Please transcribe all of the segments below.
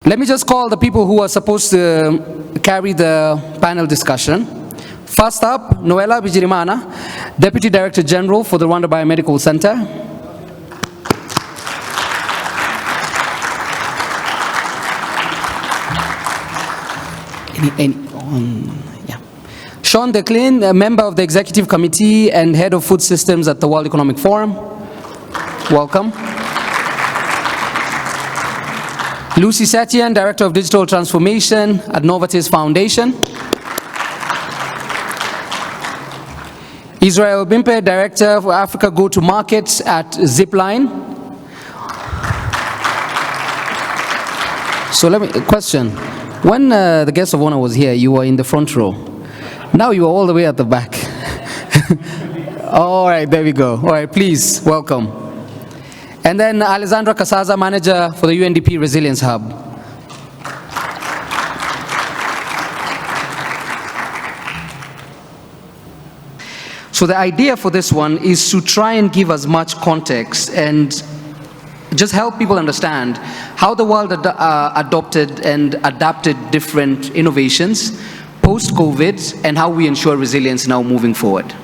Let me just call the people who are supposed to carry the panel discussion. First up, Noella Bigirimana, Deputy Director General for the Rwanda Biomedical Center. Sean Cleene, a member of the Executive Committee and Head of Food Systems at the World Economic Forum. Welcome. Lucy Setian, Director of Digital Transformation at Novartis Foundation. Israel Bimpe, Director for Africa Go-to-Market at Zipline. So let me, question. When the guest of honor was here, you were in the front row. Now you are all the way at the back. All right, there we go. All right, please, welcome. And then Alessandra, Casazza, Manager for the UNDP Resilience Hub. So the idea for this one is to try and give as much context and just help people understand how the world adopted and adapted different innovations post-COVID and how we ensure resilience now moving forward.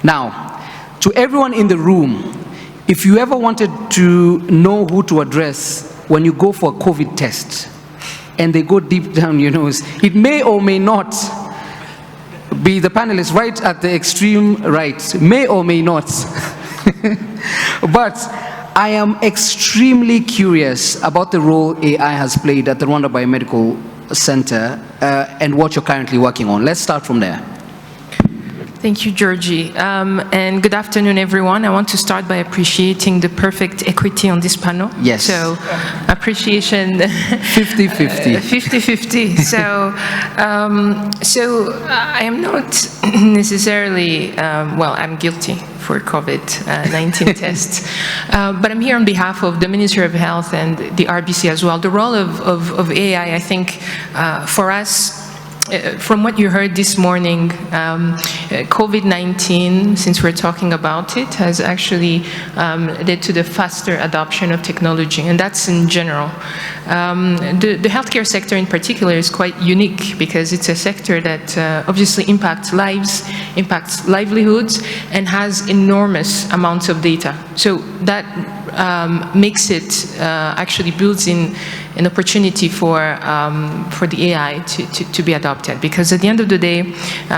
Now, to everyone in the room, if you ever wanted to know who to address when you go for a COVID test and they go deep down your nose, it may or may not be the panelists right at the extreme right, may or may not. But I am extremely curious about the role AI has played at the Rwanda Biomedical Center and what you're currently working on. Let's start from there. Thank you, Georgie. And good afternoon, everyone. I want to start by appreciating the perfect equity on this panel. Yes. So, appreciation. 50-50. 50-50. So I am not necessarily, well, I'm guilty for COVID-19 tests. But I'm here on behalf of the Ministry of Health and the RBC as well. The role of AI, I think, for us, from what you heard this morning, COVID-19, since we're talking about it, has actually led to the faster adoption of technology, and that's in general. The healthcare sector in particular is quite unique because it's a sector that obviously impacts lives, impacts livelihoods, and has enormous amounts of data. So that makes it, actually builds in an opportunity for the AI to be adopted. Because at the end of the day,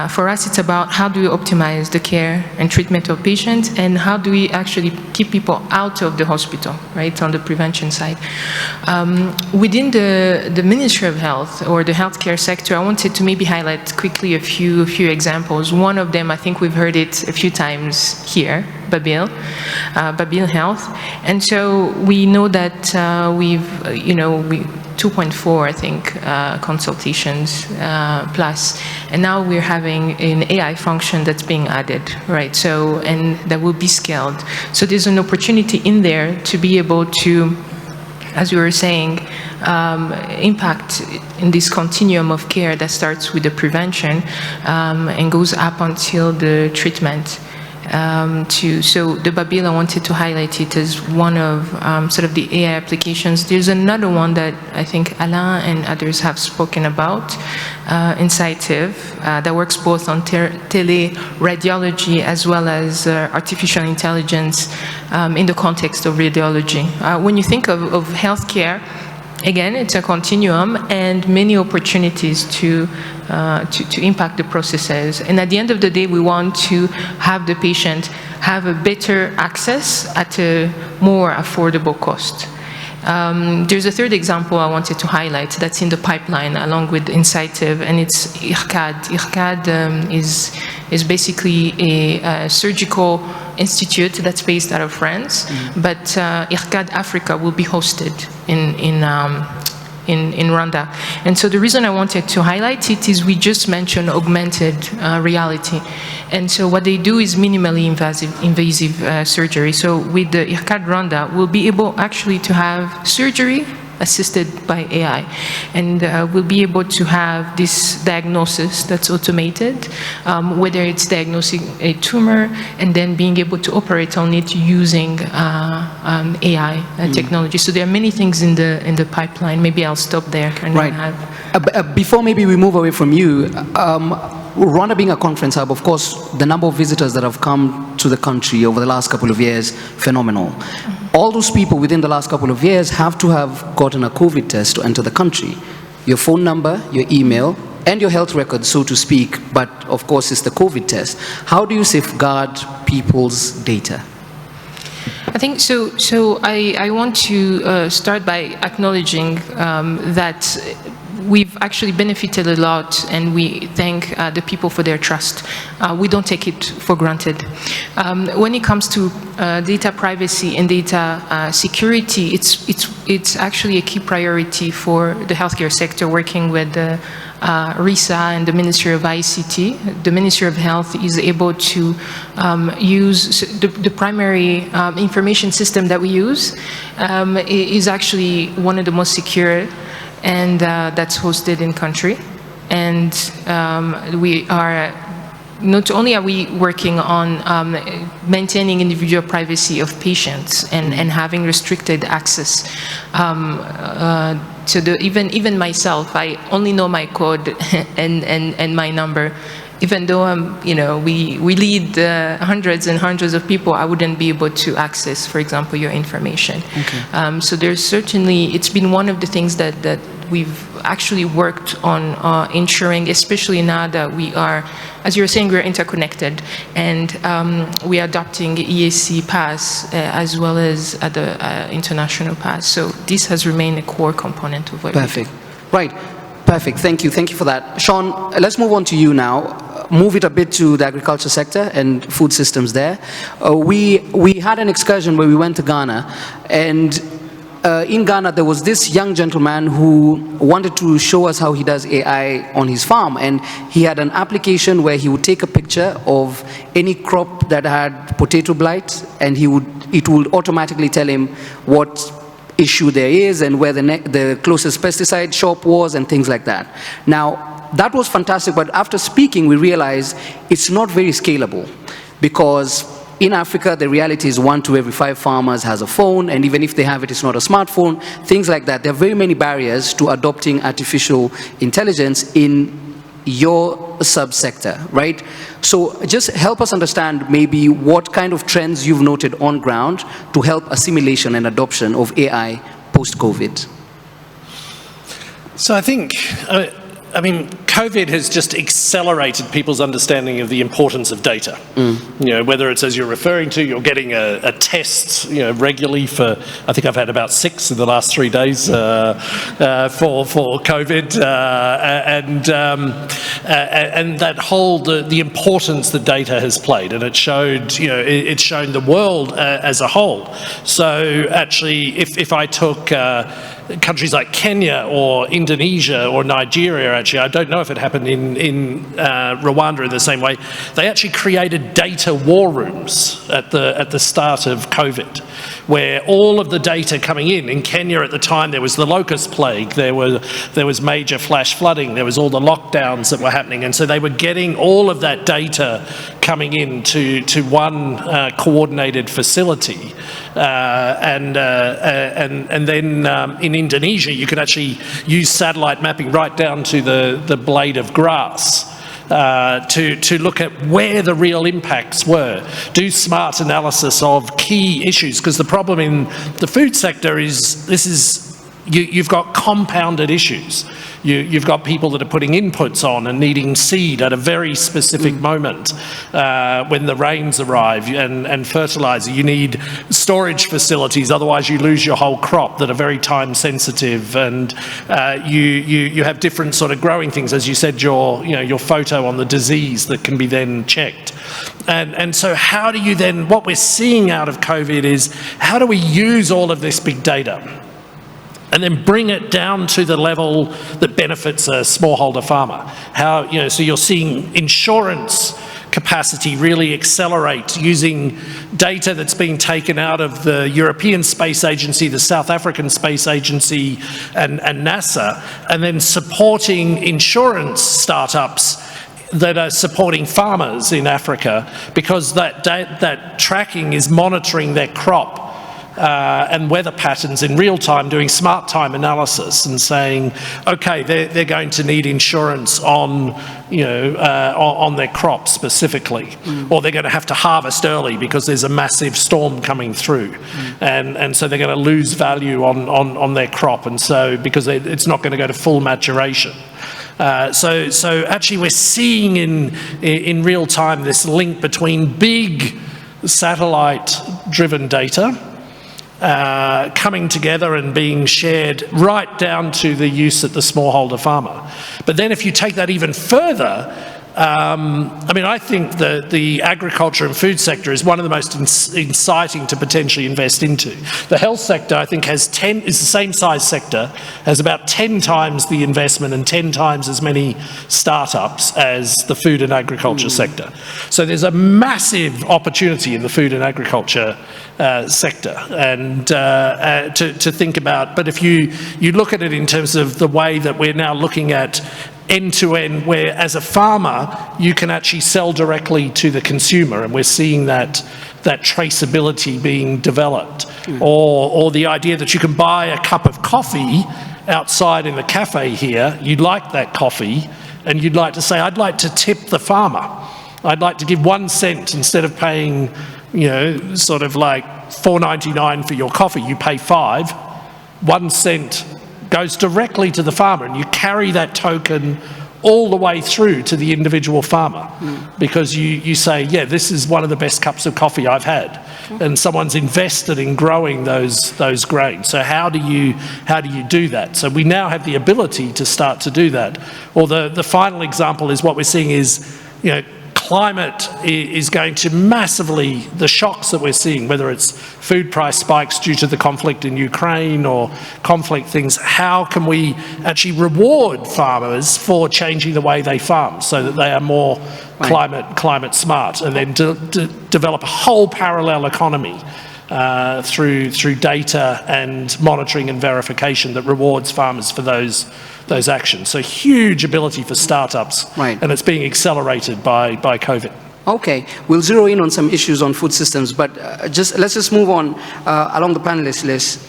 for us, it's about how do we optimize the care and treatment of patients, and how do we actually keep people out of the hospital, right, on the prevention side. Within the Ministry of Health or the healthcare sector, I wanted to maybe highlight quickly a few examples. One of them, I think we've heard it a few times here, Babil Health. And so we know that we've, 2.4, I think, consultations plus, and now we're having an AI function that's being added, right? So, and that will be scaled. So there's an opportunity in there to be able to, as you were saying, impact in this continuum of care that starts with the prevention and goes up until the treatment. So the Babil, I wanted to highlight it as one of sort of the AI applications. There's another one that I think Alain and others have spoken about, Insightive, that works both on teleradiology as well as artificial intelligence in the context of radiology. When you think of healthcare, again, it's a continuum and many opportunities to impact the processes. And at the end of the day, we want to have the patient have a better access at a more affordable cost. There's a third example I wanted to highlight that's in the pipeline along with Insightive, and it's IRCAD. IRCAD is basically a surgical institute that's based out of France, but IRCAD Africa will be hosted in Rwanda. And so the reason I wanted to highlight it is we just mentioned augmented reality. And so what they do is minimally invasive surgery. So with the IRCAD Rwanda, we'll be able actually to have surgery assisted by AI. And we'll be able to have this diagnosis that's automated, whether it's diagnosing a tumor and then being able to operate on it using AI technology. So there are many things in the pipeline. Maybe I'll stop there. Right. Before maybe we move away from you, Rwanda being a conference hub, of course, the number of visitors that have come to the country over the last couple of years, phenomenal. All those people within the last couple of years have to have gotten a COVID test to enter the country. Your phone number, your email, and your health record, so to speak, but of course it's the COVID test. How do you safeguard people's data? I think so. I want to start by acknowledging that we've actually benefited a lot, and we thank the people for their trust. We don't take it for granted. When it comes to data privacy and data security, it's actually a key priority for the healthcare sector, working with the RISA and the Ministry of ICT. The Ministry of Health is able to use the primary information system that we use is actually one of the most secure, and that's hosted in country. And we are, not only are we working on maintaining individual privacy of patients and having restricted access to even myself, I only know my code and my number. Even though we lead hundreds and hundreds of people, I wouldn't be able to access, for example, your information. Okay. So there's certainly, it's been one of the things that we've actually worked on ensuring, especially now that we are, as you were saying, we're interconnected, and we are adopting EAC Pass as well as the international Pass. So this has remained a core component of what we do. Perfect. Right. Perfect. Thank you. Thank you for that. Sean, let's move on to you now. Move it a bit to the agriculture sector and food systems there. We had an excursion where we went to Ghana, and in Ghana there was this young gentleman who wanted to show us how he does AI on his farm, and he had an application where he would take a picture of any crop that had potato blight, and it would automatically tell him what issue there is and where the closest pesticide shop was and things like that. Now, that was fantastic, but after speaking, we realized it's not very scalable, because in Africa, the reality is 1 to every 5 farmers has a phone, and even if they have it, it's not a smartphone, things like that. There are very many barriers to adopting artificial intelligence in your subsector, right? So just help us understand maybe what kind of trends you've noted on ground to help assimilation and adoption of AI post-COVID. So I think, I mean, COVID has just accelerated people's understanding of the importance of data. You know, whether it's, as you're referring to, you're getting a test, regularly for, I think I've had about 6 in the last 3 days for COVID, and that whole, the importance that data has played, and it showed, it's shown the world as a whole. So actually, if I took countries like Kenya or Indonesia or Nigeria, actually, I don't know if it happened in Rwanda in the same way, they actually created data war rooms at the start of COVID, where all of the data coming in Kenya at the time, there was the locust plague, there was major flash flooding, there was all the lockdowns that were happening, and so they were getting all of that data coming in to one coordinated facility, and then in Indonesia you could actually use satellite mapping right down to the blade of grass to look at where the real impacts were, do smart analysis of key issues, because the problem in the food sector is you've got compounded issues. You've got people that are putting inputs on and needing seed at a very specific moment when the rains arrive, and fertilizer. You need storage facilities, otherwise you lose your whole crop, that are very time sensitive, and you have different sort of growing things, as you said, your photo on the disease that can be then checked. And so how do you then, what we're seeing out of COVID is, how do we use all of this big data and then bring it down to the level that benefits a smallholder farmer? How, so you're seeing insurance capacity really accelerate using data that's being taken out of the European Space Agency, the South African Space Agency, and NASA, and then supporting insurance startups that are supporting farmers in Africa, because that tracking is monitoring their crop and weather patterns in real time, doing smart time analysis and saying, okay, they're going to need insurance on, on their crop specifically, or they're going to have to harvest early because there's a massive storm coming through, and so they're going to lose value on their crop, and so because it's not going to go to full maturation. So actually we're seeing in real time this link between big satellite-driven data coming together and being shared right down to the use at the smallholder farmer. But then if you take that even further, I think the agriculture and food sector is one of the most inciting to potentially invest into. The health sector, I think, is the same size sector, has about 10 times the investment and 10 times as many startups as the food and agriculture sector. So there's a massive opportunity in the food and agriculture sector, and to think about. But if you look at it in terms of the way that we're now looking at end-to-end, where as a farmer you can actually sell directly to the consumer, and we're seeing that traceability being developed, or the idea that you can buy a cup of coffee outside in the cafe here, you'd like that coffee, and you'd like to say, I'd like to tip the farmer. I'd like to give 1 cent instead of paying, sort of like $4.99 for your coffee, you pay 5. 1 cent goes directly to the farmer, and you carry that token all the way through to the individual farmer, because you say, yeah, this is one of the best cups of coffee I've had, and someone's invested in growing those grains. So how do you do that? So we now have the ability to start to do that. Or the final example is what we're seeing is, climate is going to massively, the shocks that we're seeing, whether it's food price spikes due to the conflict in Ukraine or conflict things, how can we actually reward farmers for changing the way they farm so that they are more climate smart, and then develop a whole parallel economy through data and monitoring and verification that rewards farmers for those actions. So huge ability for startups, and it's being accelerated by COVID. Okay, we'll zero in on some issues on food systems, but let's just move on along the panelist list.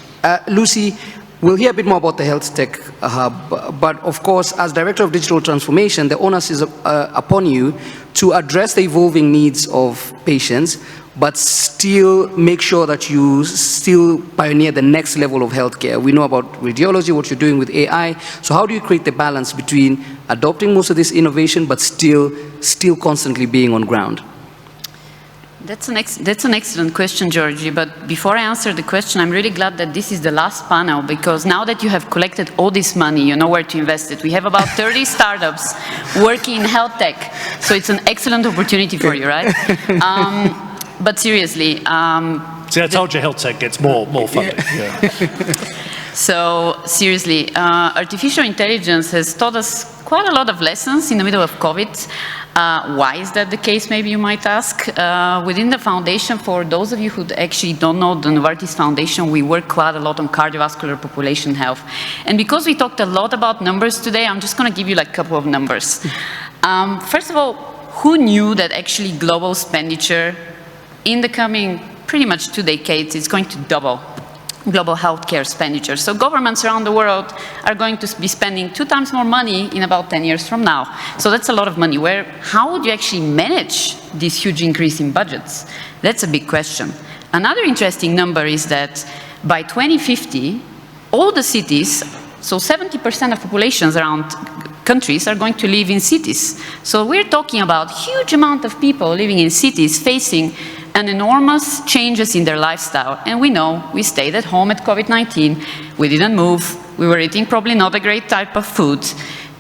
Lucy, we'll hear a bit more about the health tech hub, but of course, as Director of Digital Transformation, the onus is upon you to address the evolving needs of patients, but still make sure that you still pioneer the next level of healthcare. We know about radiology, what you're doing with AI. So how do you create the balance between adopting most of this innovation, but still constantly being on ground? That's an excellent question, Georgie. But before I answer the question, I'm really glad that this is the last panel, because now that you have collected all this money, you know where to invest it. We have about 30 startups working in health tech. So it's an excellent opportunity for you, right? But seriously, see, I told you health tech gets more funding. Yeah. So seriously, artificial intelligence has taught us quite a lot of lessons in the middle of COVID. Why is that the case, maybe you might ask? Within the foundation, for those of you who actually don't know the Novartis Foundation, we work quite a lot on cardiovascular population health. And because we talked a lot about numbers today, I'm just going to give you like a couple of numbers. First of all, who knew that actually global expenditure in the coming pretty much 2 decades is going to double global healthcare expenditure? So governments around the world are going to be spending 2 times more money in about 10 years from now. So that's a lot of money. How would you actually manage this huge increase in budgets? That's a big question. Another interesting number is that by 2050, all the cities, so 70% of populations around countries are going to live in cities. So we're talking about huge amount of people living in cities facing an enormous changes in their lifestyle. And we know we stayed at home at COVID-19, we didn't move, we were eating probably not a great type of food.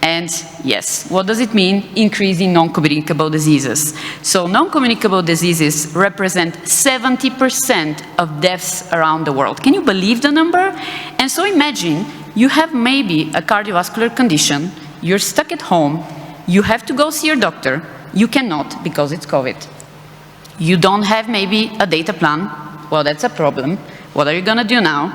And yes, what does it mean? Increasing non-communicable diseases. So non-communicable diseases represent 70% of deaths around the world. Can you believe the number? And so imagine you have maybe a cardiovascular condition, you're stuck at home, you have to go see your doctor, You cannot because it's COVID. You don't have maybe a data plan. Well, that's a problem. What are you going to do now?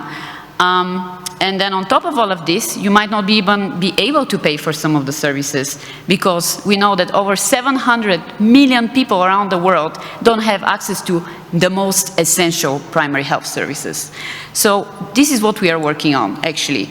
And then on top of all of this, you might not even be able to pay for some of the services, because we know that over 700 million people around the world don't have access to the most essential primary health services. So this is what we are working on, actually.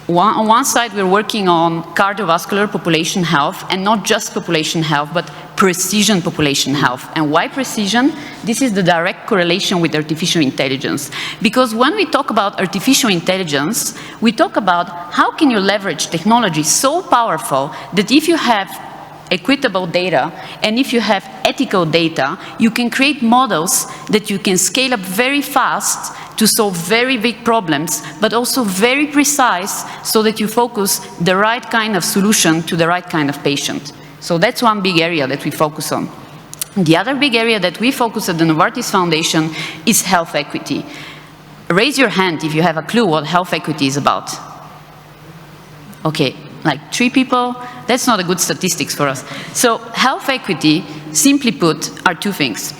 On one side, we're working on cardiovascular population health, and not just population health, but precision population health. And why precision? This is the direct correlation with artificial intelligence. Because when we talk about artificial intelligence, we talk about how can you leverage technology so powerful that if you have equitable data, and if you have ethical data, you can create models that you can scale up very fast to solve very big problems, but also very precise, so that you focus the right kind of solution to the right kind of patient. So that's one big area that we focus on. The other big area that we focus at the Novartis Foundation is health equity. Raise your hand if you have a clue what health equity is about. Okay, like 3 people, that's not a good statistics for us. So health equity, simply put, are 2 things.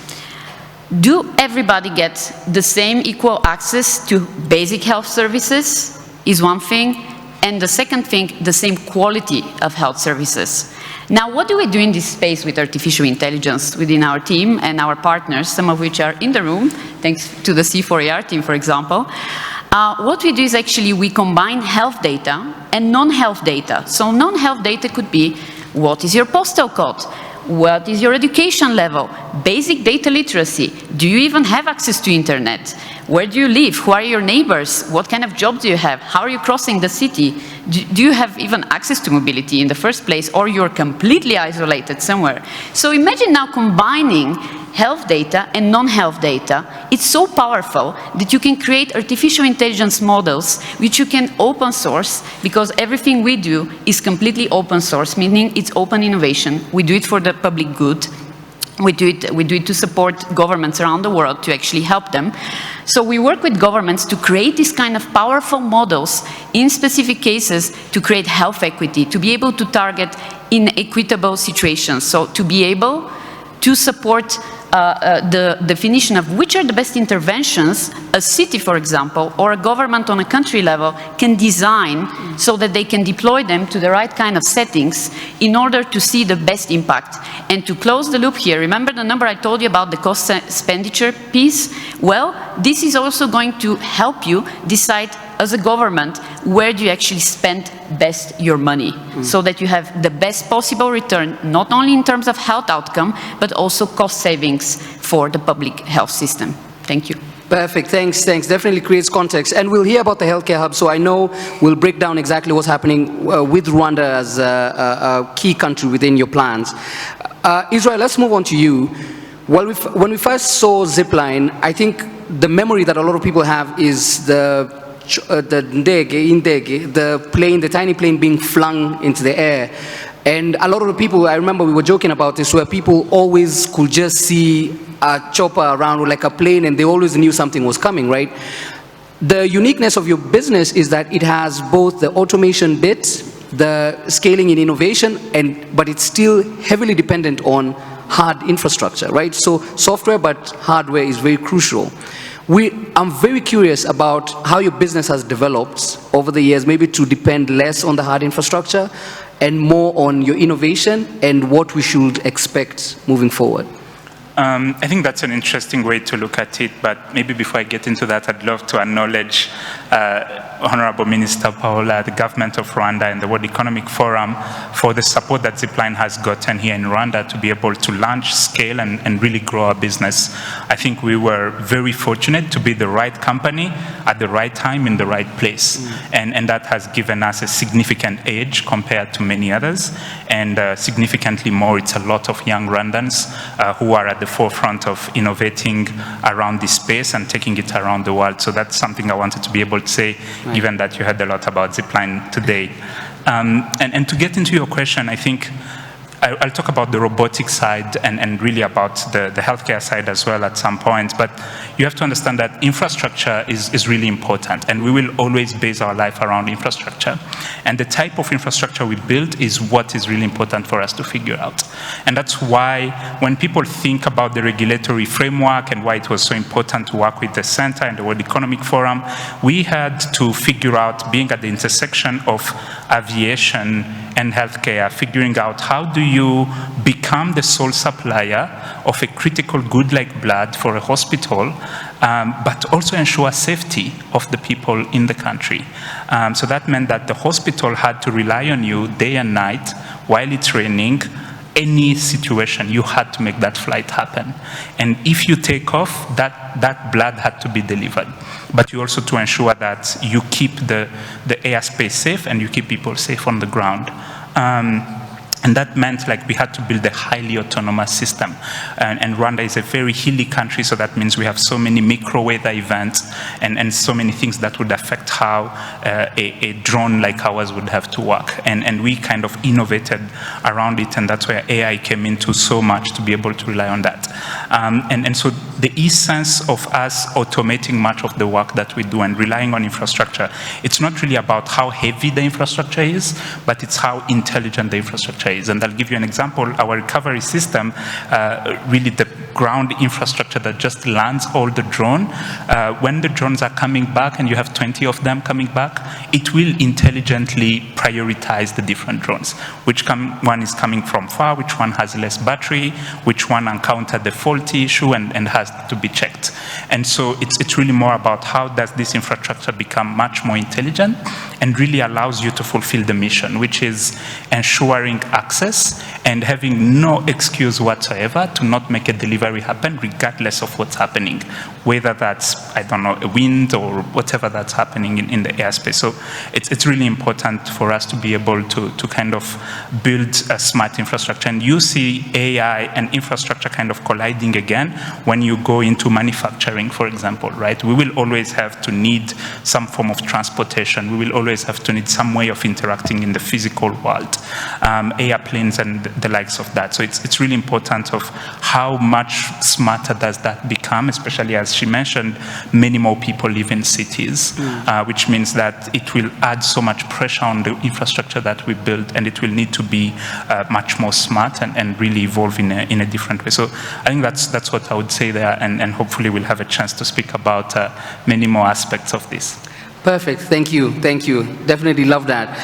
Do everybody get the same equal access to basic health services is one thing, and the second thing, the same quality of health services. Now, what do we do in this space with artificial intelligence within our team and our partners, some of which are in the room, thanks to the C4AR team, for example? What we do is actually we combine health data and non-health data. So non-health data could be, what is your postal code? What is your education level? Basic data literacy. Do you even have access to internet? Where do you live? Who are your neighbors? What kind of job do you have? How are you crossing the city? Do you have even access to mobility in the first place, or you're completely isolated somewhere? So imagine now combining health data and non-health data. It's so powerful that you can create artificial intelligence models which you can open source, because everything we do is completely open source, meaning it's open innovation. We do it for the public good. We do it to support governments around the world, to actually help them. So we work with governments to create these kind of powerful models in specific cases to create health equity, to be able to target inequitable situations. So to be able to support the definition of which are the best interventions a city, for example, or a government on a country level can design so that they can deploy them to the right kind of settings in order to see the best impact. And to close the loop here, remember the number I told you about the cost expenditure piece? Well, this is also going to help you decide as a government, where do you actually spend best your money, so that you have the best possible return, not only in terms of health outcome, but also cost savings for the public health system. Thank you. Perfect, thanks. Definitely creates context. And we'll hear about the healthcare hub, so I know we'll break down exactly what's happening with Rwanda as a key country within your plans. Israel, let's move on to you. When we first saw Zipline, I think the memory that a lot of people have is the plane, the tiny plane being flung into the air. And a lot of the people, I remember we were joking about this, where people always could just see a chopper around with like a plane, and they always knew something was coming, right? The uniqueness of your business is that it has both the automation bit, the scaling in innovation, but it's still heavily dependent on hard infrastructure, right? So software, but hardware is very crucial. I'm very curious about how your business has developed over the years, maybe to depend less on the hard infrastructure and more on your innovation, and what we should expect moving forward. I think that's an interesting way to look at it, but maybe before I get into that, I'd love to acknowledge Honorable Minister Paola, the government of Rwanda, and the World Economic Forum for the support that Zipline has gotten here in Rwanda to be able to launch, scale, and really grow our business. I think we were very fortunate to be the right company at the right time in the right place. And that has given us a significant edge compared to many others. And significantly more, it's a lot of young Rwandans who are at the forefront of innovating around this space and taking it around the world. So that's something I wanted to be able to say, given that you heard a lot about Zipline today. And to get into your question, I think I'll talk about the robotic side and really about the healthcare side as well at some point, but you have to understand that infrastructure is really important, and we will always base our life around infrastructure. And the type of infrastructure we build is what is really important for us to figure out. And that's why when people think about the regulatory framework and why it was so important to work with the Center and the World Economic Forum, we had to figure out, being at the intersection of aviation and healthcare, figuring out how do you become the sole supplier of a critical good like blood for a hospital, but also ensure safety of the people in the country. So that meant that the hospital had to rely on you day and night while it's raining. Any situation, you had to make that flight happen. And if you take off, that blood had to be delivered. But you also to ensure that you keep the airspace safe and you keep people safe on the ground. And that meant like we had to build a highly autonomous system. And Rwanda is a very hilly country, so that means we have so many micro weather events and so many things that would affect how a drone like ours would have to work. And we kind of innovated around it, and that's where AI came into so much to be able to rely on that. And so the essence of us automating much of the work that we do and relying on infrastructure, it's not really about how heavy the infrastructure is, but it's how intelligent the infrastructure is. And I'll give you an example. Our recovery system, really the ground infrastructure that just lands all the drone, when the drones are coming back and you have 20 of them coming back, it will intelligently prioritize the different drones. Which one is coming from far, which one has less battery, which one encountered the faulty issue and has to be checked. And so it's really more about how does this infrastructure become much more intelligent and really allows you to fulfill the mission, which is ensuring access and having no excuse whatsoever to not make a delivery happen regardless of what's happening, whether that's, I don't know, a wind or whatever that's happening in the airspace. So it's really important for us to be able to kind of build a smart infrastructure. And you see AI and infrastructure kind of colliding again when you go into manufacturing, for example, right? We will always have to need some form of transportation. We will always have to need some way of interacting in the physical world, airplanes and the likes of that. So it's really important of how much smarter does that become, especially as she mentioned, many more people live in cities, which means that it will add so much pressure on the infrastructure that we build, and it will need to be much more smart and really evolve in a different way. So I think that's what I would say there, and hopefully we'll have a chance to speak about many more aspects of this. Perfect, thank you, definitely love that.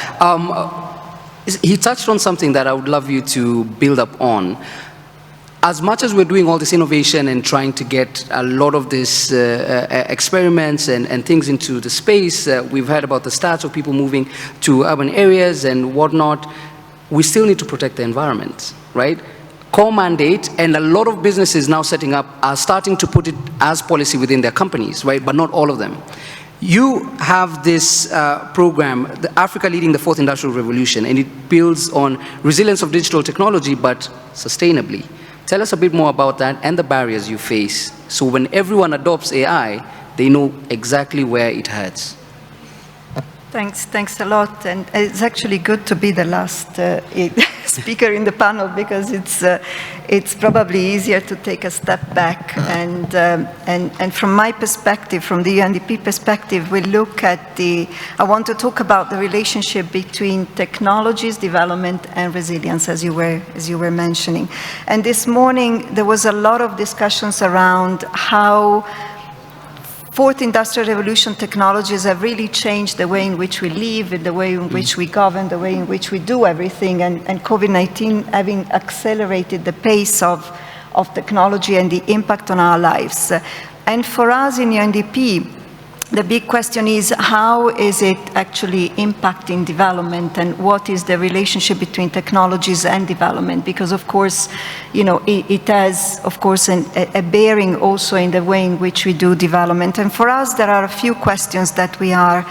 He touched on something that I would love you to build up on. As much as we're doing all this innovation and trying to get a lot of these experiments and things into the space, we've heard about the stats of people moving to urban areas and whatnot, we still need to protect the environment, right? Core mandate, and a lot of businesses now setting up are starting to put it as policy within their companies, right? But not all of them. You have this program, the Africa Leading the Fourth Industrial Revolution, and it builds on resilience of digital technology, but sustainably. Tell us a bit more about that and the barriers you face, so when everyone adopts AI, they know exactly where it hurts. Thanks a lot, and it's actually good to be the last speaker in the panel, because it's probably easier to take a step back. And from my perspective, from the UNDP perspective, we look at I want to talk about the relationship between technologies, development, and resilience, as you were mentioning. And this morning there was a lot of discussions around how Fourth Industrial Revolution technologies have really changed the way in which we live, the way in which we govern, the way in which we do everything, and COVID-19 having accelerated the pace of technology and the impact on our lives. And for us in UNDP, the big question is, how is it actually impacting development, and what is the relationship between technologies and development? Because of course, you know, it has, of course, a bearing also in the way in which we do development. And for us, there are a few questions that we are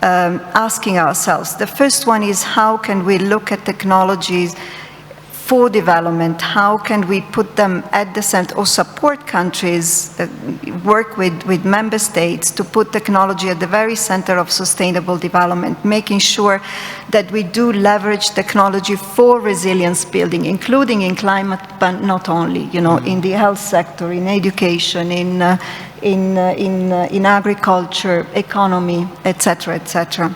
asking ourselves. The first one is, how can we look at technologies for development, how can we put them at the center or support countries, work with member states to put technology at the very center of sustainable development, making sure that we do leverage technology for resilience building, including in climate, but not only, you know, in the health sector, in education, in agriculture, economy, etc., etc.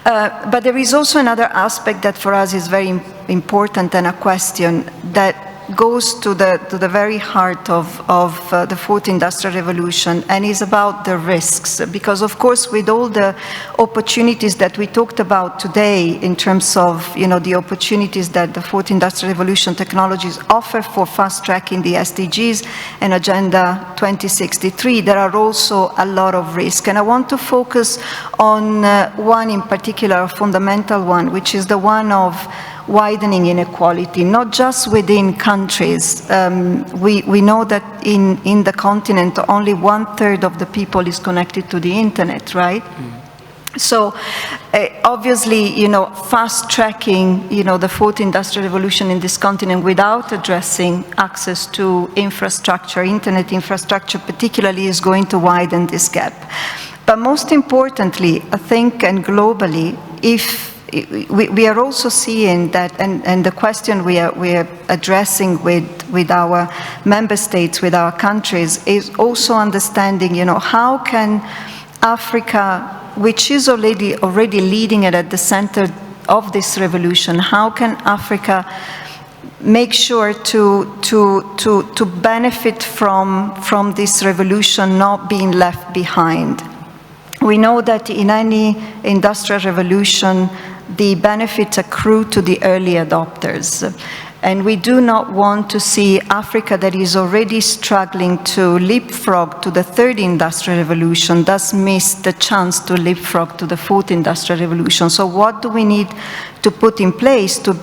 But there is also another aspect that for us is very important, and a question that goes to the very heart of the Fourth Industrial Revolution, and is about the risks. Because of course, with all the opportunities that we talked about today in terms of, you know, the opportunities that the Fourth Industrial Revolution technologies offer for fast-tracking the SDGs and Agenda 2063, there are also a lot of risks. And I want to focus on one in particular, a fundamental one, which is the one of widening inequality, not just within countries. We know that in the continent, only 1/3 of the people is connected to the internet, right? So obviously, you know, fast-tracking, you know, the Fourth Industrial Revolution in this continent without addressing access to infrastructure, internet infrastructure particularly, is going to widen this gap. But most importantly, I think, and globally, if we are also seeing that, and the question we are addressing with our member states, with our countries, is also understanding, you know, how can Africa, which is already leading it at the center of this revolution, how can Africa make sure to benefit from this revolution, not being left behind? We know that in any industrial revolution, the benefits accrue to the early adopters. And we do not want to see Africa, that is already struggling to leapfrog to the third industrial revolution, thus miss the chance to leapfrog to the fourth industrial revolution. So what do we need to put in place to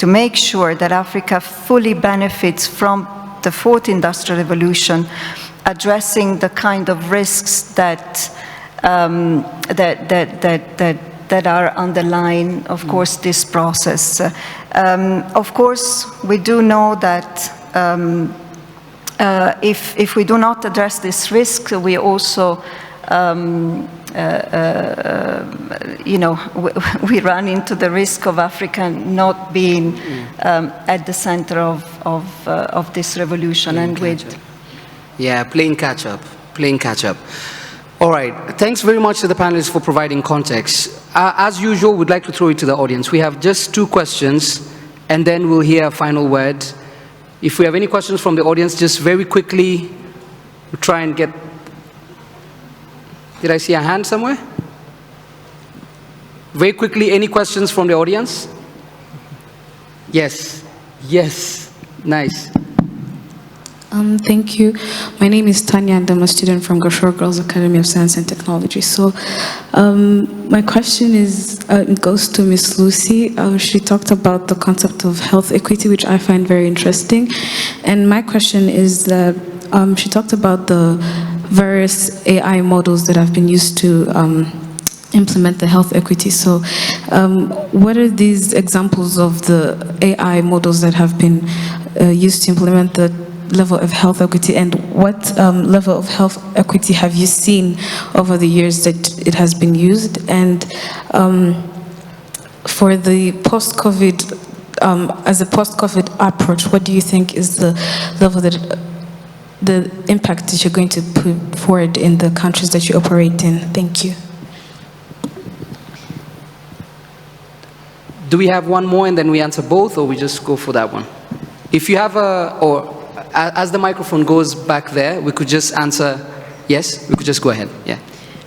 make sure that Africa fully benefits from the fourth industrial revolution, addressing the kind of risks that are underlying, of course, this process. Of course, we do know that if we do not address this risk, we also, you know, we run into the risk of Africa not being at the center of this revolution. Playing catch up. All right, thanks very much to the panelists for providing context. As usual, we'd like to throw it to the audience. We have just 2 questions, and then we'll hear a final word. If we have any questions from the audience, just very quickly, we'll try and get... Did I see a hand somewhere? Very quickly, any questions from the audience? Yes, nice. Thank you. My name is Tanya, and I'm a student from Gashore Girls Academy of Science and Technology. So my question is, it goes to Ms. Lucy. She talked about the concept of health equity, which I find very interesting. And my question is that she talked about the various AI models that have been used to implement the health equity. So what are these examples of the AI models that have been used to implement the level of health equity, and what level of health equity have you seen over the years that it has been used? And for the post-COVID, as a post-COVID approach, what do you think is the level that the impact that you're going to put forward in the countries that you operate in? Thank you. Do we have one more and then we answer both, or we just go for that one? If you have as the microphone goes back there, we could just answer yes, we could just go ahead, yeah.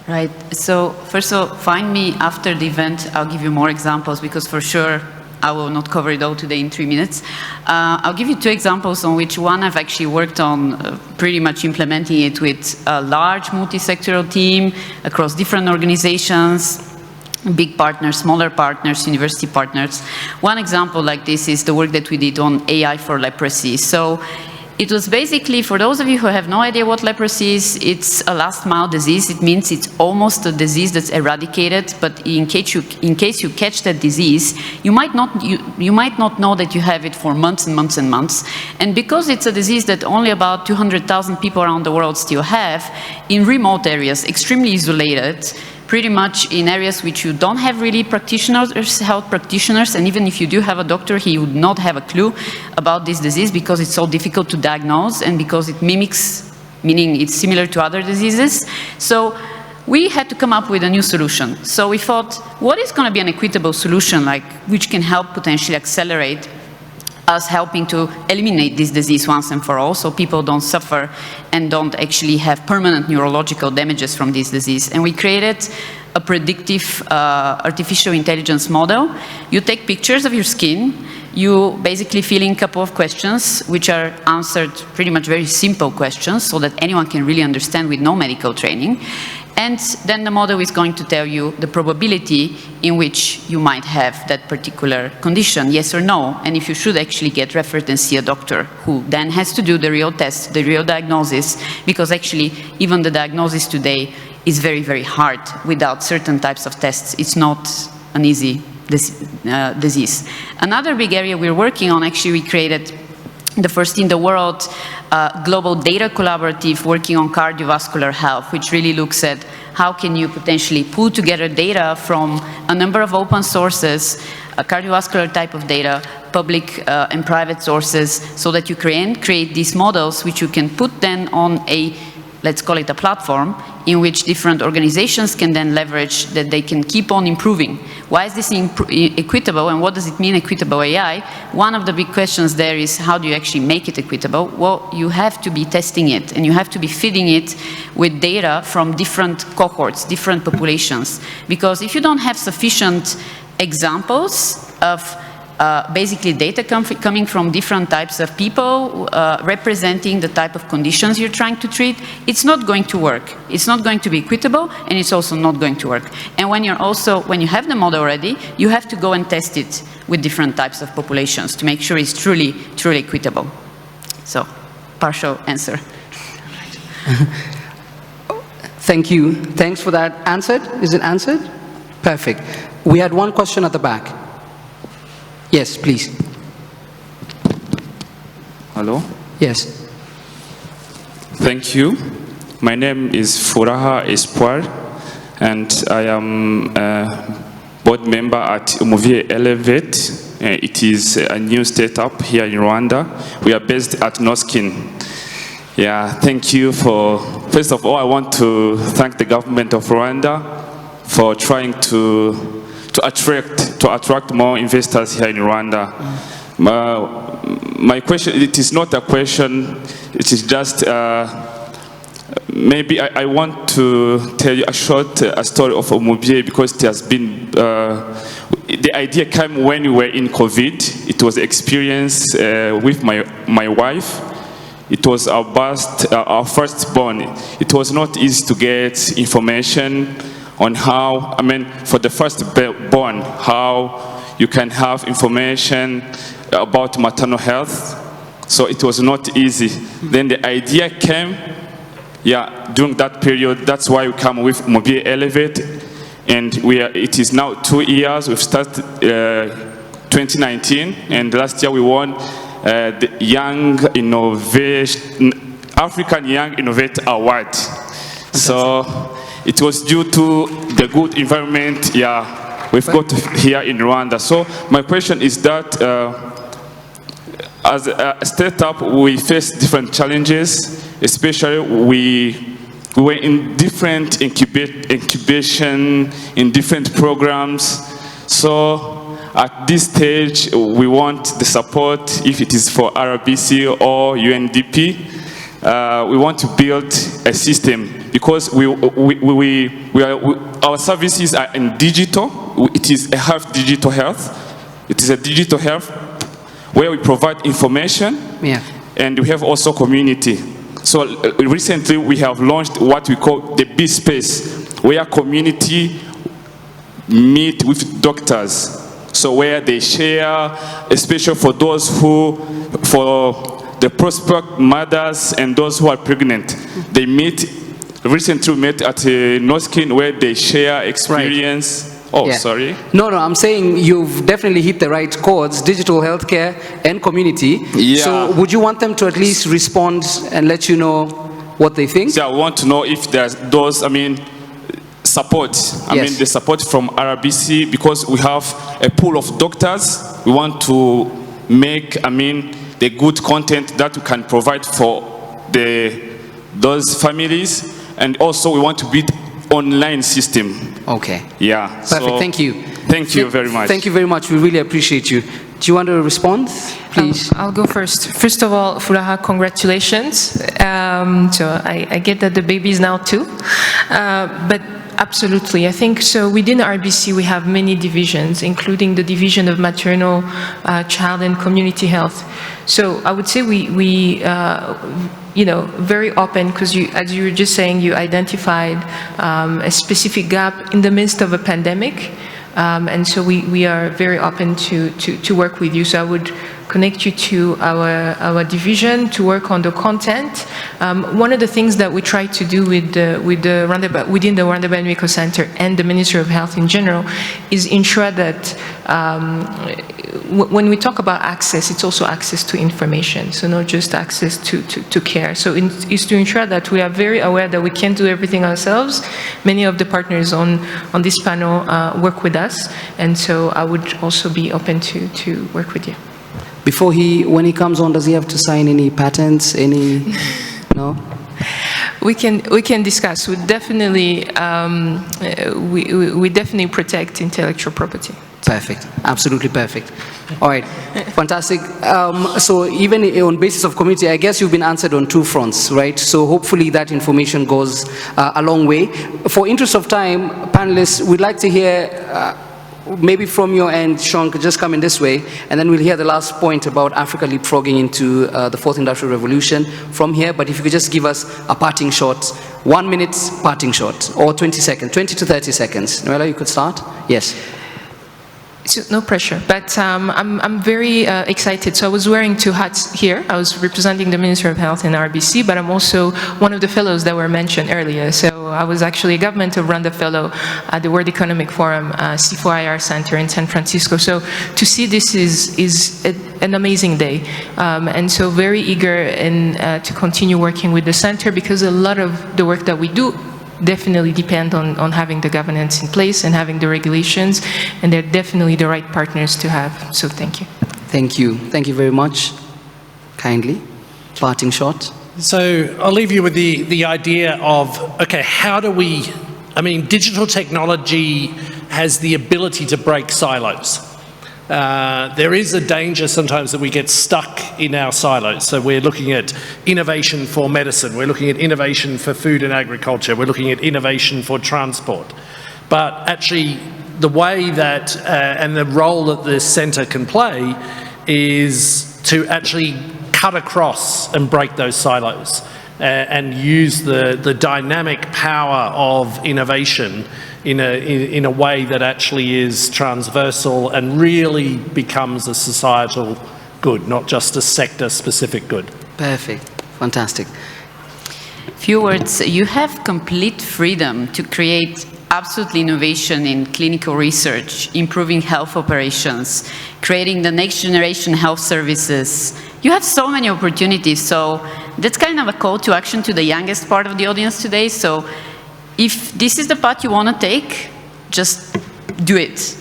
Right, so first of all, find me after the event, I'll give you more examples, because for sure I will not cover it all today in 3 minutes. I'll give you 2 examples on which one I've actually worked on pretty much implementing it with a large multi-sectoral team across different organizations, big partners, smaller partners, university partners. One example like this is the work that we did on AI for leprosy. So it was basically, for those of you who have no idea what leprosy is, it's a last mile disease. It means it's almost a disease that's eradicated, but in case you catch that disease, you might not know that you have it for months and months and months. And because it's a disease that only about 200,000 people around the world still have, in remote areas, extremely isolated, pretty much in areas which you don't have really practitioners, health practitioners, and even if you do have a doctor, he would not have a clue about this disease because it's so difficult to diagnose and because it mimics, meaning it's similar to other diseases. So we had to come up with a new solution. So we thought, what is going to be an equitable solution, like, which can help potentially accelerate us helping to eliminate this disease once and for all, so people don't suffer and don't actually have permanent neurological damages from this disease. And we created a predictive artificial intelligence model. You take pictures of your skin, you basically fill in a couple of questions, which are answered pretty much very simple questions, so that anyone can really understand with no medical training. And then the model is going to tell you the probability in which you might have that particular condition, yes or no, and if you should actually get referred and see a doctor, who then has to do the real test, the real diagnosis, because actually even the diagnosis today is very, very hard. Without certain types of tests, it's not an easy disease. Another big area we're working on, actually we created the first in the world global data collaborative working on cardiovascular health, which really looks at how can you potentially pull together data from a number of open sources, a cardiovascular type of data, public and private sources, so that you create these models which you can put then on a, let's call it a platform, in which different organizations can then leverage that they can keep on improving. Why is this equitable, and what does it mean, equitable AI? One of the big questions there is, how do you actually make it equitable? Well, you have to be testing it, and you have to be feeding it with data from different cohorts, different populations. Because if you don't have sufficient examples of basically data coming from different types of people representing the type of conditions you're trying to treat, it's not going to work. It's not going to be equitable, and it's also not going to work. And when you have the model already, you have to go and test it with different types of populations to make sure it's truly, truly equitable. So, partial answer. Thank you. Thanks for that. Answered? Is it answered? Perfect. We had one question at the back. Yes, please. Hello? Yes. Thank you. My name is Furaha Espoir, and I am a board member at Umuvier Elevate. It is a new startup here in Rwanda. We are based at Noskin. Yeah, thank you for, first of all, I want to thank the government of Rwanda for trying to attract more investors here in Rwanda. My question, it is not a question, it is just, maybe I want to tell you a short story of Umuvier, because it has been, the idea came when we were in COVID. It was experience with my wife. It was our firstborn. It was not easy to get information on how, for the firstborn, how you can have information about maternal health. So it was not easy. Then the idea came, during that period. That's why we come with Mobile Elevate, and it is now 2 years. We've started 2019, and last year we won the African Young Innovator Award. So it was due to the good environment, we've got here in Rwanda. So my question is that as a startup, we face different challenges, especially we were in different incubation, in different programs. So at this stage, we want the support, if it is for RBC or UNDP. We want to build a system, because our services are in digital. It is a digital health. It is a digital health where we provide information, and we have also community. So recently we have launched what we call the B space, where community meet with doctors. So where they share, especially for those who, for the prospect mothers and those who are pregnant. They recently met at Noskin where they share experience. Right. Oh, yeah. Sorry. No, I'm saying you've definitely hit the right chords, digital healthcare and community. Yeah. So would you want them to at least respond and let you know what they think? So I want to know if there's those, support. The support from RBC, because we have a pool of doctors. We want to make, the good content that we can provide for those families. And also we want to build online system. Okay. Yeah. Perfect. So, thank you. Thank you very much. Thank you very much. We really appreciate you. Do you want to respond, please? I'll go first. First of all, Furaha, congratulations. So I get that the baby is now 2. But absolutely, I think so. Within RBC, we have many divisions, including the division of maternal, child, and community health. So I would say we very open, because as you were just saying, you identified a specific gap in the midst of a pandemic. And so we are very open to work with you. So I would connect you to our division to work on the content. One of the things that we try to do within the Rwanda Biomedical Center and the Ministry of Health in general is ensure that when we talk about access, it's also access to information, so not just access to care. So it's to ensure that we are very aware that we can't do everything ourselves. Many of the partners on this panel work with us, and so I would also be open to work with you. When he comes on, does he have to sign any patents, no? We can discuss. We definitely protect intellectual property. Perfect. Absolutely perfect. All right. Fantastic. So even on basis of community, I guess you've been answered on 2 fronts, right? So hopefully that information goes a long way. For interest of time, panelists, we'd like to hear maybe from your end, Sean, could just come in this way, and then we'll hear the last point about Africa leapfrogging into the Fourth Industrial Revolution from here. But if you could just give us a parting shot, 1 minute parting shot, or 20 to 30 seconds. Noella, you could start? Yes. So, no pressure, but I'm very excited. So I was wearing 2 hats here. I was representing the Ministry of Health in RBC, but I'm also one of the fellows that were mentioned earlier. So I was actually a Government of Rwanda fellow at the World Economic Forum C4IR Center in San Francisco. So to see this is an amazing day, and so very eager to continue working with the center, because a lot of the work that we do definitely depend on having the governance in place and having the regulations, and they're definitely the right partners to have. So thank you. Thank you. Thank you very much. Kindly, parting shot. So I'll leave you with the idea of, okay, how do we, digital technology has the ability to break silos. There is a danger sometimes that we get stuck in our silos. So we're looking at innovation for medicine, we're looking at innovation for food and agriculture, we're looking at innovation for transport. But actually, the way that, and the role that the centre can play is to actually cut across and break those silos and use the dynamic power of innovation in a way that actually is transversal and really becomes a societal good, not just a sector-specific good. Perfect. Fantastic. Few words. You have complete freedom to create absolute innovation in clinical research, improving health operations, creating the next generation health services. You have so many opportunities. So that's kind of a call to action to the youngest part of the audience today. So if this is the path you want to take, just do it.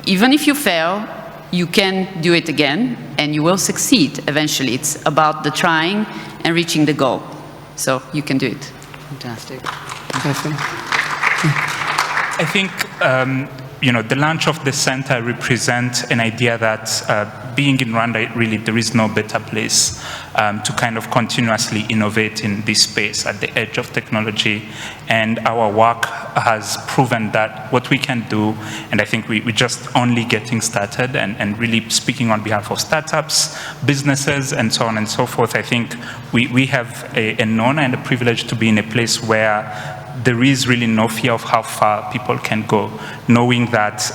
Even if you fail, you can do it again, and you will succeed eventually. It's about the trying and reaching the goal. So you can do it. Fantastic. I think the launch of the center represents an idea that being in Rwanda, really there is no better place to kind of continuously innovate in this space at the edge of technology. And our work has proven that what we can do, and I think we're just only getting started, and really speaking on behalf of startups, businesses, and so on and so forth. I think we have an honor and a privilege to be in a place where there is really no fear of how far people can go, knowing that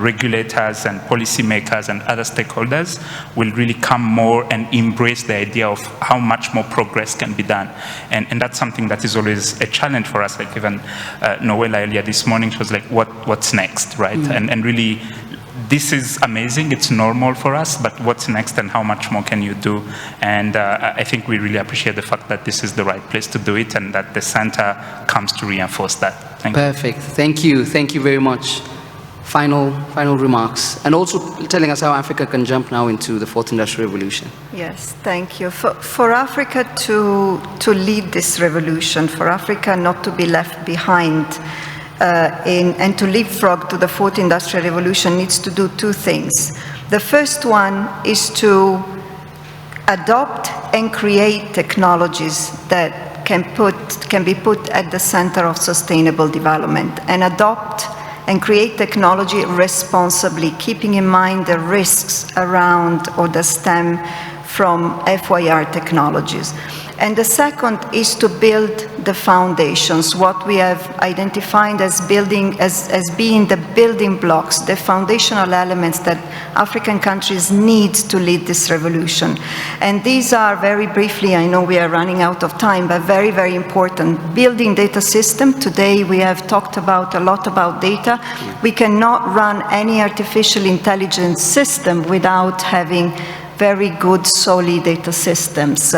regulators and policymakers and other stakeholders will really come more and embrace the idea of how much more progress can be done. And that's something that is always a challenge for us. Like even Noella earlier this morning, she was like, what's next, right? And really, this is amazing, it's normal for us, but what's next and how much more can you do? And I think we really appreciate the fact that this is the right place to do it and that the center comes to reinforce that. Thank you. Perfect, thank you very much. Final remarks, and also telling us how Africa can jump now into the Fourth Industrial Revolution. Yes, thank you. For Africa to lead this revolution, for Africa not to be left behind, and to leapfrog to the Fourth Industrial Revolution needs to do two things. The first one is to adopt and create technologies that can be put at the center of sustainable development, and adopt and create technology responsibly, keeping in mind the risks around or that stem from FYR technologies. And the second is to build the foundations, what we have identified as being the building blocks, the foundational elements that African countries need to lead this revolution. And these are, very briefly, I know we are running out of time, but very, very important. Building data system. Today we have talked a lot about data. We cannot run any artificial intelligence system without having very good, solid data systems.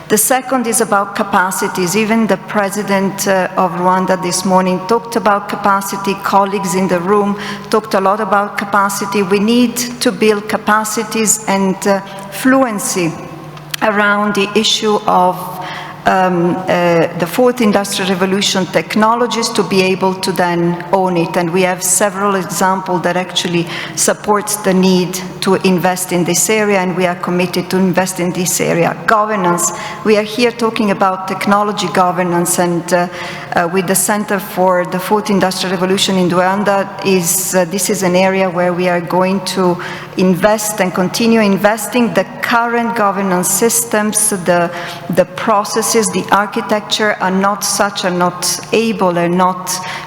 The second is about capacities. Even the president of Rwanda this morning talked about capacity. Colleagues in the room talked a lot about capacity. We need to build capacities and fluency around the issue of the Fourth Industrial Revolution technologies to be able to then own it. And we have several examples that actually supports the need to invest in this area, and we are committed to invest in this area. Governance. We are here talking about technology governance, and with the Center for the Fourth Industrial Revolution in Rwanda, this is an area where we are going to invest and continue investing. The current governance systems, the processes, the architecture are not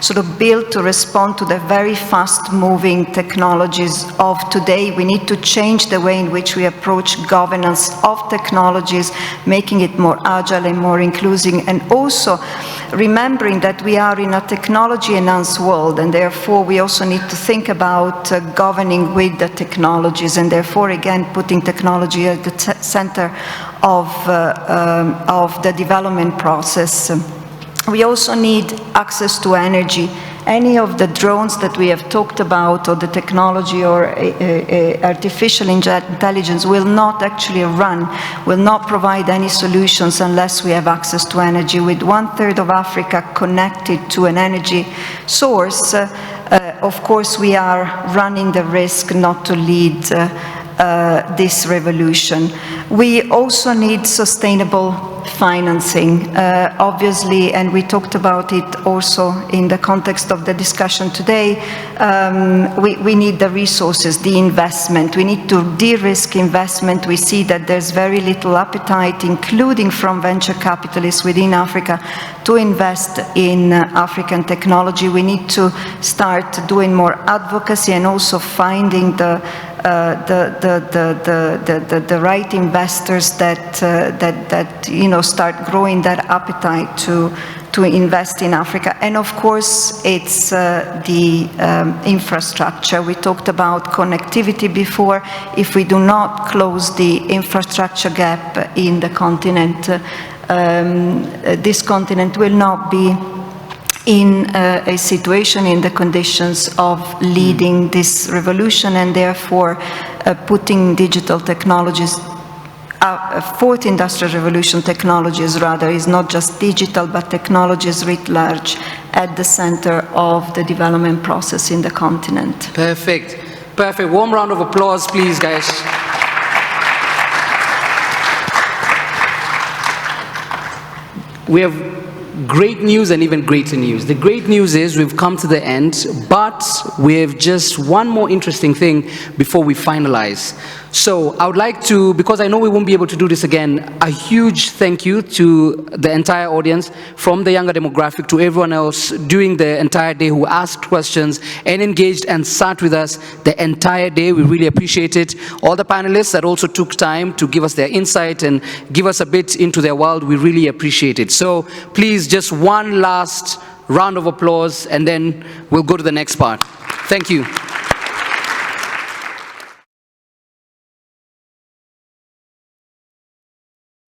sort of built to respond to the very fast-moving technologies of today. We need to change the way in which we approach governance of technologies, making it more agile and more inclusive, and also remembering that we are in a technology-enhanced world, and therefore we also need to think about governing with the technologies, and therefore again putting technology at the center of the development process. We also need access to energy. Any of the drones that we have talked about, or the technology or artificial intelligence, will not actually will not provide any solutions unless we have access to energy. With 1/3 of Africa connected to an energy source, of course we are running the risk not to lead this revolution. We also need sustainable financing, obviously, and we talked about it also in the context of the discussion today. We need the resources, the investment. We need to de-risk investment. We see that there's very little appetite, including from venture capitalists within Africa, to invest in African technology. We need to start doing more advocacy and also finding the right investors that start growing that appetite to invest in Africa. And of course, it's the infrastructure. We talked about connectivity before. If we do not close the infrastructure gap in the continent, this continent will not be in a situation, in the conditions of leading this revolution, and therefore putting digital technologies, Fourth Industrial Revolution technologies rather, is not just digital, but technologies writ large at the center of the development process in the continent. Perfect. Perfect. Warm round of applause, please, guys. We have great news and even greater news. The great news is we've come to the end, but we have just one more interesting thing before we finalize. So I would like to, because I know we won't be able to do this again, a huge thank you to the entire audience, from the younger demographic to everyone else during the entire day who asked questions and engaged and sat with us the entire day. We really appreciate it. All the panelists that also took time to give us their insight and give us a bit into their world, we really appreciate it. So please, just one last round of applause and then we'll go to the next part. Thank you.